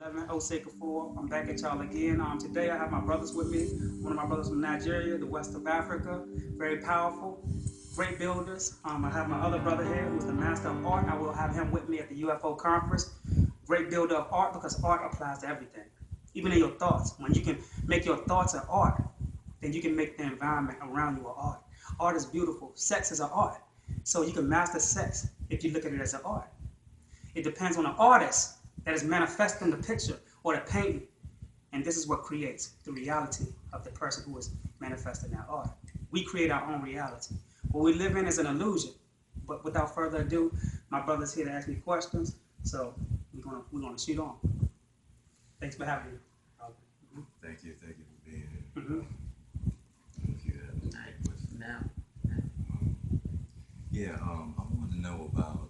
Osei Kufuor. I'm back at y'all again. Today I have my brothers with me. One of my brothers from Nigeria, the west of Africa. Very powerful, great builders. I have my other brother here who's the master of art. I will have him with me at the UFO conference. Great builder of art because art applies to everything. Even in your thoughts. When you can make your thoughts an art, then you can make the environment around you an art. Art is beautiful. Sex is an art. So you can master sex if you look at it as an art. It depends on the artist that is manifesting the picture or the painting. And this is what creates the reality of the person who is manifesting that art. We create our own reality. What we live in is an illusion. But without further ado, my brother's here to ask me questions. So we're gonna shoot on. Thanks for having me. Thank you for being here. Mm-hmm. If you have any questions. I want to know about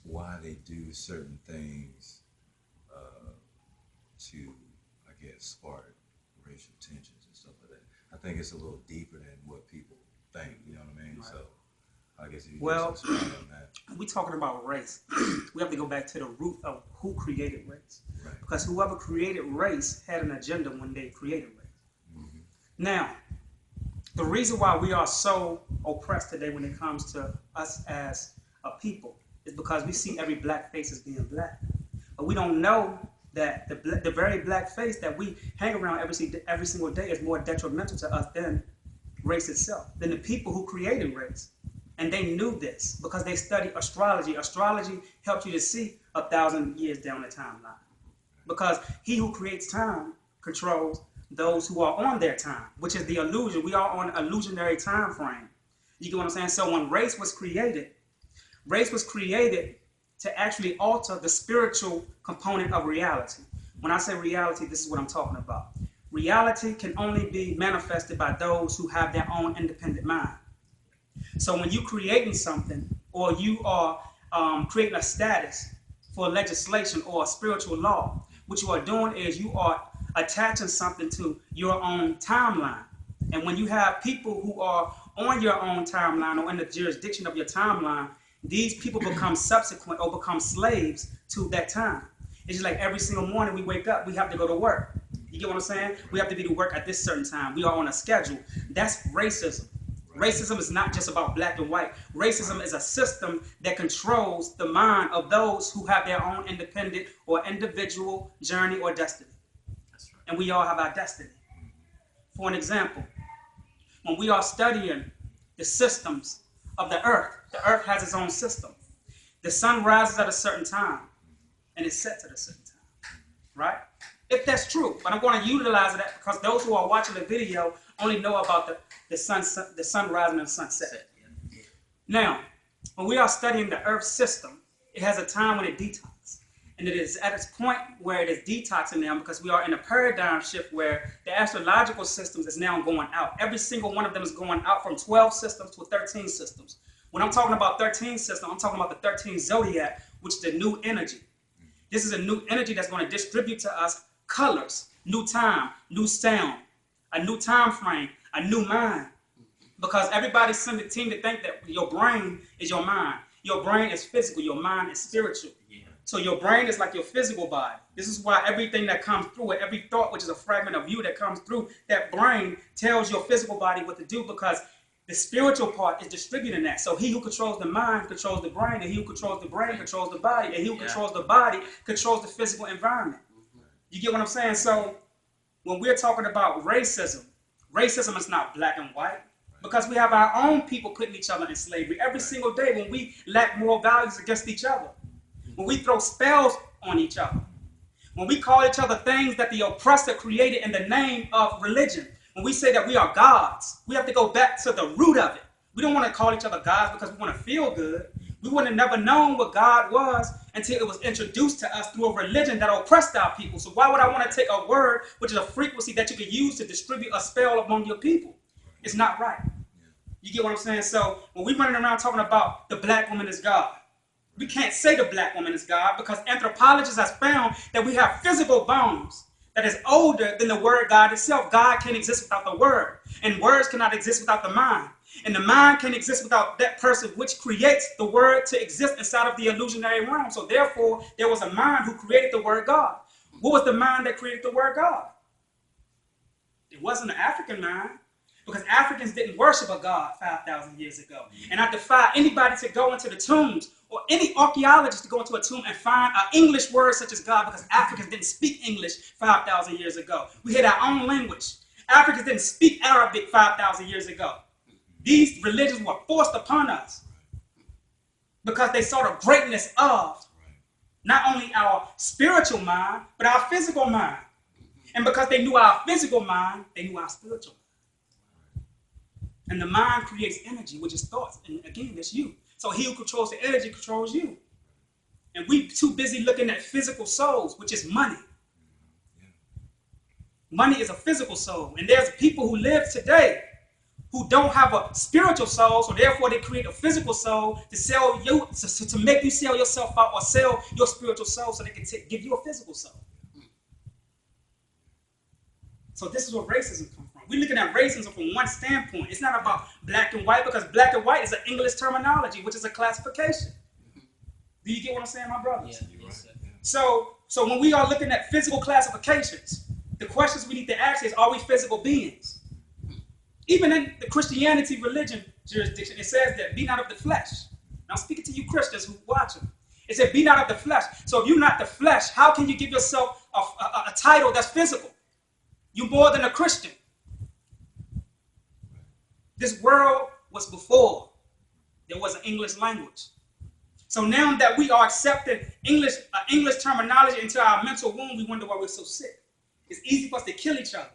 why they do certain things to, I guess, spark racial tensions and stuff like that. I think it's a little deeper than what people think, you know what I mean? Right. So I guess you can just explain on that. We're talking about race. We have to go back to the root of who created race. Right. Because whoever created race had an agenda when they created race. Mm-hmm. Now, the reason why we are so oppressed today when it comes to us as a people is because we see every black face as being black. But we don't know that the very black face that we hang around every single day is more detrimental to us than race itself, than the people who created race. And they knew this because they studied astrology. Astrology helps you to see 1,000 years down the timeline. Because he who creates time controls those who are on their time, which is the illusion. We are on an illusionary time frame. You get what I'm saying? So when race was created to actually alter the spiritual component of reality. When I say reality, this is what I'm talking about. Reality can only be manifested by those who have their own independent mind. So when you're creating something or you are creating a status for legislation or a spiritual law, what you are doing is you are attaching something to your own timeline. And when you have people who are on your own timeline or in the jurisdiction of your timeline, these people become subsequent or become slaves to that time. It's just like every single morning we wake up, we have to go to work. You get what I'm saying? We have to be to work at this certain time. We are on a schedule. That's racism. Racism is not just about black and white. Racism is a system that controls the mind of those who have their own independent or individual journey or destiny. That's right. And we all have our destiny. For an example, when we are studying the systems of the earth has its own system. The sun rises at a certain time and it sets at a certain time, right? If that's true, but I'm going to utilize that because those who are watching the video only know about the sun rising and the sunset. Now, when we are studying the earth system, it has a time when it detoxes. And it is at its point where it is detoxing now because we are in a paradigm shift where the astrological systems is now going out. Every single one of them is going out from 12 systems to 13 systems. When I'm talking about 13 system, I'm talking about the 13 zodiac, which is the new energy. This is a new energy that's going to distribute to us colors, new time, new sound, a new time frame, a new mind. Because everybody seems to think that your brain is your mind. Your brain is physical, your mind is spiritual. Yeah. So your brain is like your physical body. This is why everything that comes through it, every thought, which is a fragment of you that comes through that brain, tells your physical body what to do because the spiritual part is distributing that. So he who controls the mind controls the brain, and he who controls the brain controls the body, and he who controls the body controls the physical environment. You get what I'm saying? So when we're talking about racism is not black and white because we have our own people putting each other in slavery every single day when we lack moral values against each other, when we throw spells on each other, when we call each other things that the oppressor created in the name of religion. When we say that we are gods, we have to go back to the root of it. We don't want to call each other gods because we want to feel good. We would have never known what God was until it was introduced to us through a religion that oppressed our people. So why would I want to take a word, which is a frequency that you can use to distribute a spell among your people? It's not right. You get what I'm saying? So when we're running around talking about the black woman is God, we can't say the black woman is God because anthropologists have found that we have physical bones that is older than the word God itself. God can't exist without the word, and words cannot exist without the mind. And the mind can exist without that person, which creates the word to exist inside of the illusionary realm. So therefore, there was a mind who created the word God. What was the mind that created the word God? It wasn't an African mind, because Africans didn't worship a God 5,000 years ago. And I defy anybody to go into the tombs or any archaeologist to go into a tomb and find an English word such as God, because Africans didn't speak English 5,000 years ago. We had our own language. Africans didn't speak Arabic 5,000 years ago. These religions were forced upon us because they saw the greatness of not only our spiritual mind, but our physical mind. And because they knew our physical mind, they knew our spiritual mind. And the mind creates energy, which is thoughts. And again, that's you. So he who controls the energy controls you. And we too busy looking at physical souls, which is money. Money is a physical soul. And there's people who live today who don't have a spiritual soul, so therefore they create a physical soul to sell you, to make you sell yourself out or sell your spiritual soul so they can give you a physical soul. So this is where racism comes from. We're looking at racism from one standpoint. It's not about black and white, because black and white is an English terminology, which is a classification. Do you get what I'm saying, my brothers? Yeah, right. So when we are looking at physical classifications, the questions we need to ask is, are we physical beings? Even in the Christianity religion jurisdiction, it says that be not of the flesh. Now I'm speaking to you Christians who watch them. It said be not of the flesh. So if you're not the flesh, how can you give yourself a title that's physical? You're more than a Christian. This world was before there was an English language. So now that we are accepting English terminology into our mental womb, we wonder why we're so sick. It's easy for us to kill each other.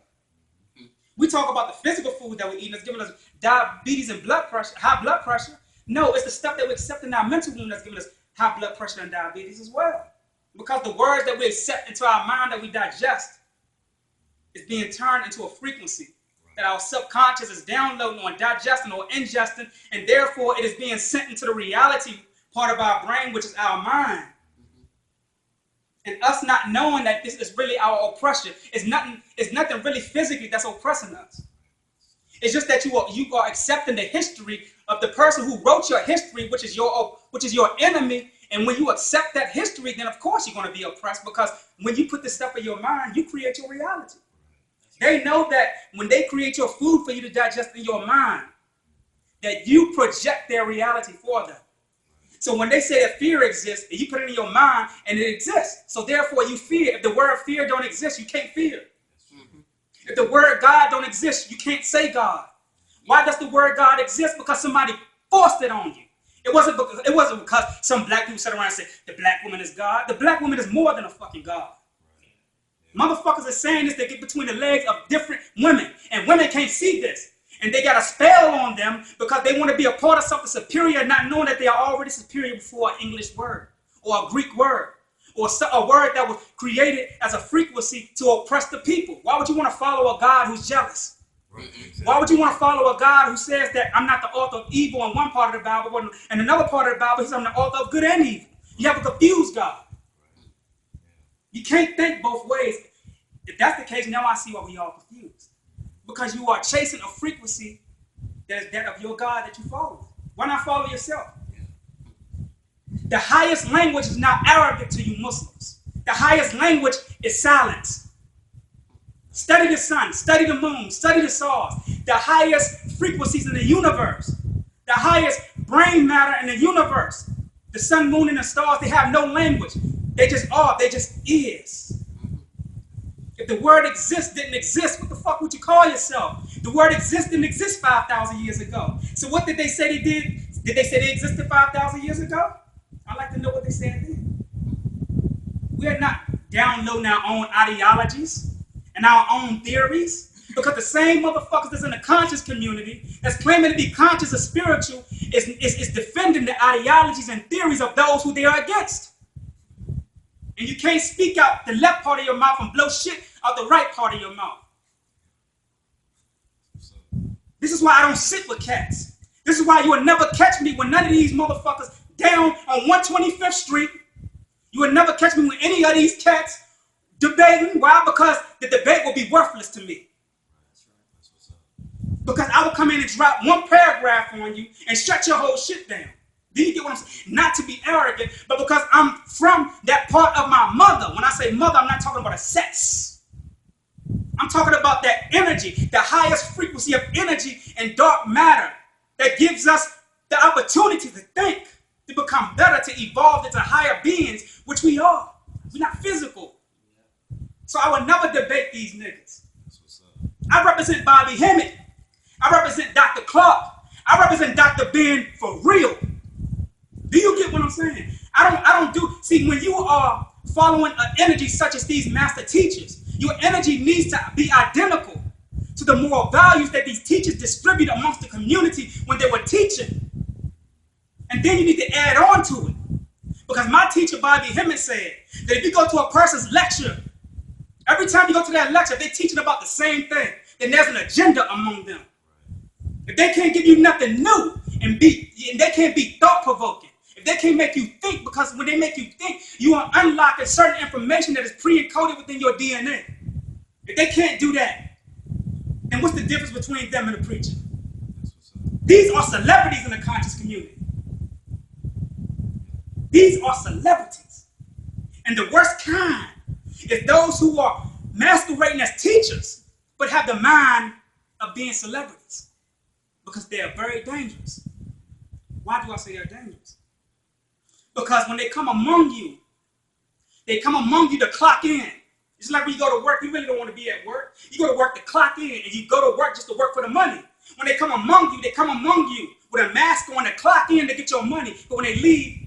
We talk about the physical food that we eat that's giving us diabetes and blood pressure, high blood pressure. No, it's the stuff that we accept in our mental womb that's giving us high blood pressure and diabetes as well. Because the words that we accept into our mind that we digest is being turned into a frequency that our subconscious is downloading or digesting or ingesting, and therefore it is being sent into the reality part of our brain, which is our mind. And us not knowing that this is really our oppression. It's nothing really physically that's oppressing us. It's just that you are accepting the history of the person who wrote your history, which is your enemy. And when you accept that history, then of course you're going to be oppressed, because when you put this stuff in your mind, you create your reality. They know that when they create your food for you to digest in your mind, that you project their reality for them. So when they say that fear exists, and you put it in your mind, and it exists. So therefore you fear. If the word fear don't exist, you can't fear. If the word God don't exist, you can't say God. Why does the word God exist? Because somebody forced it on you. It wasn't because some black people sat around and said, the black woman is God. The black woman is more than a fucking God. Motherfuckers are saying this, they get between the legs of different women. And women can't see this. And they got a spell on them because they want to be a part of something superior, not knowing that they are already superior before an English word or a Greek word or a word that was created as a frequency to oppress the people. Why would you want to follow a God who's jealous? Right, exactly. Why would you want to follow a God who says that I'm not the author of evil in one part of the Bible, and another part of the Bible, he says I'm the author of good and evil? You have a confused God. You can't think both ways. If that's the case, now I see why we all confused. Because you are chasing a frequency that is that of your God that you follow. Why not follow yourself? The highest language is not Arabic to you Muslims. The highest language is silence. Study the sun, study the moon, study the stars. The highest frequencies in the universe, the highest brain matter in the universe. The sun, moon, and the stars, they have no language. They just are, they just is. If the word exists, didn't exist, what the fuck would you call yourself? The word exists, didn't exist 5,000 years ago. So what did they say they did? Did they say they existed 5,000 years ago? I'd like to know what they said then. We are not downloading our own ideologies and our own theories, because the same motherfuckers that's in the conscious community that's claiming to be conscious or spiritual is defending the ideologies and theories of those who they are against. And you can't speak out the left part of your mouth and blow shit out the right part of your mouth. This is why I don't sit with cats. This is why you will never catch me with none of these motherfuckers down on 125th Street. You will never catch me with any of these cats debating. Why? Because the debate will be worthless to me. Because I will come in and drop one paragraph on you and shut your whole shit down. Do you get what I'm saying? Not to be arrogant, but because I'm from that part of my mother. When I say mother, I'm not talking about a sex. I'm talking about that energy, the highest frequency of energy and dark matter that gives us the opportunity to think, to become better, to evolve into higher beings, which we are. We're not physical. So I will never debate these niggas. That's what's up. I represent Bobby Hemmett. I represent Dr. Clark. I represent Dr. Ben for real. Do you get what I'm saying? See, when you are following an energy such as these master teachers, your energy needs to be identical to the moral values that these teachers distribute amongst the community when they were teaching. And then you need to add on to it. Because my teacher, Bobby Hemmett, said that if you go to a person's lecture, every time you go to that lecture, they're teaching about the same thing. Then there's an agenda among them. If they can't give you nothing new and they can't be thought-provoking, if they can't make you think, because when they make you think, you are unlocking certain information that is pre-encoded within your DNA. If they can't do that, then what's the difference between them and a preacher? These are celebrities in the conscious community. These are celebrities. And the worst kind is those who are masquerading as teachers, but have the mind of being celebrities. Because they are very dangerous. Why do I say they're dangerous? Because when they come among you to clock in. It's like when you go to work, you really don't want to be at work. You go to work to clock in, and you go to work just to work for the money. When they come among you with a mask on to clock in to get your money. But when they leave,